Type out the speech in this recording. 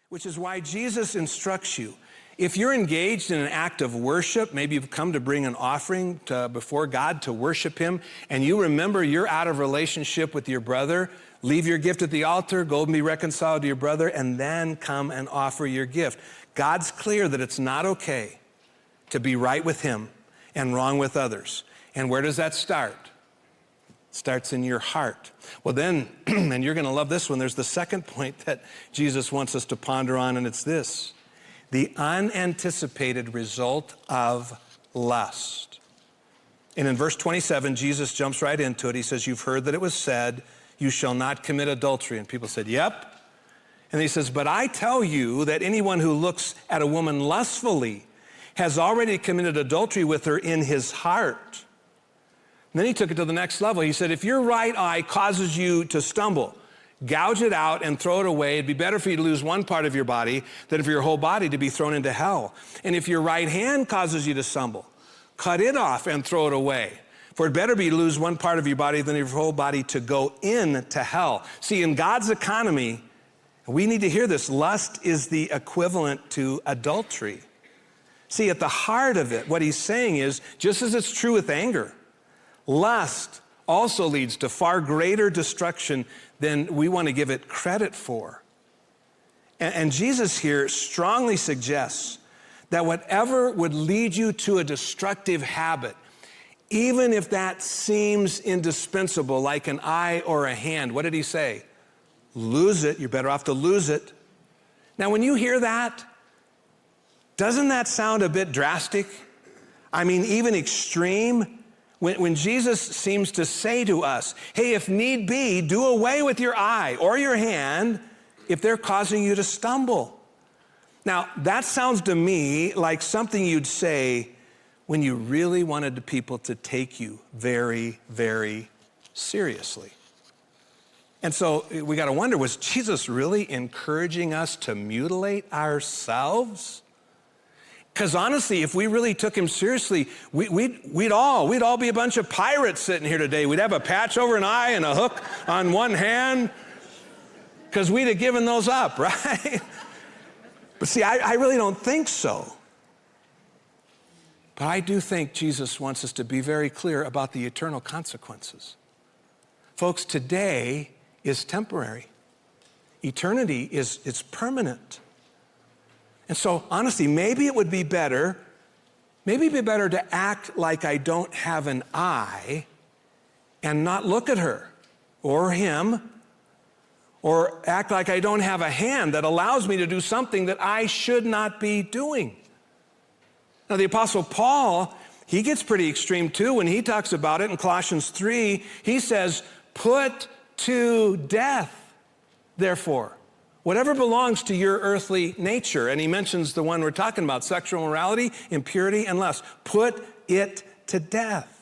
which is why Jesus instructs you. If you're engaged in an act of worship, maybe you've come to bring an offering before God to worship him, and you remember you're out of relationship with your brother, leave your gift at the altar, go and be reconciled to your brother, and then come and offer your gift. God's clear that it's not okay to be right with him and wrong with others. And where does that start? It starts in your heart. Well then, and you're gonna love this one, there's the second point that Jesus wants us to ponder on, and it's this: the unanticipated result of lust. And in verse 27, Jesus jumps right into it. He says, you've heard that it was said, you shall not commit adultery. And people said, yep. And he says, but I tell you that anyone who looks at a woman lustfully has already committed adultery with her in his heart. And then he took it to the next level. He said, if your right eye causes you to stumble, gouge it out and throw it away. It'd be better for you to lose one part of your body than for your whole body to be thrown into hell. And if your right hand causes you to stumble, cut it off and throw it away. For it better be to lose one part of your body than your whole body to go into hell. See, in God's economy, we need to hear this, lust is the equivalent to adultery. See, at the heart of it, what he's saying is, just as it's true with anger, lust also leads to far greater destruction than we want to give it credit for. And Jesus here strongly suggests that whatever would lead you to a destructive habit, even if that seems indispensable, like an eye or a hand, what did he say? Lose it. You're better off to lose it. Now, when you hear that, doesn't that sound a bit drastic? I mean, even extreme? When Jesus seems to say to us, hey, if need be, do away with your eye or your hand if they're causing you to stumble. Now, that sounds to me like something you'd say when you really wanted the people to take you very, very seriously. And so we got to wonder, was Jesus really encouraging us to mutilate ourselves? Because honestly, if we really took him seriously, we'd all be a bunch of pirates sitting here today. We'd have a patch over an eye and a hook on one hand, because we'd have given those up, right? But see, I really don't think so. But I do think Jesus wants us to be very clear about the eternal consequences. Folks, today is temporary. Eternity is permanent. And so, honestly, maybe it would be better to act like I don't have an eye and not look at her or him, or act like I don't have a hand that allows me to do something that I should not be doing. Now, the Apostle Paul, he gets pretty extreme too when he talks about it in Colossians 3. He says, put to death, therefore, whatever belongs to your earthly nature. And he mentions the one we're talking about, sexual immorality, impurity, and lust. Put it to death.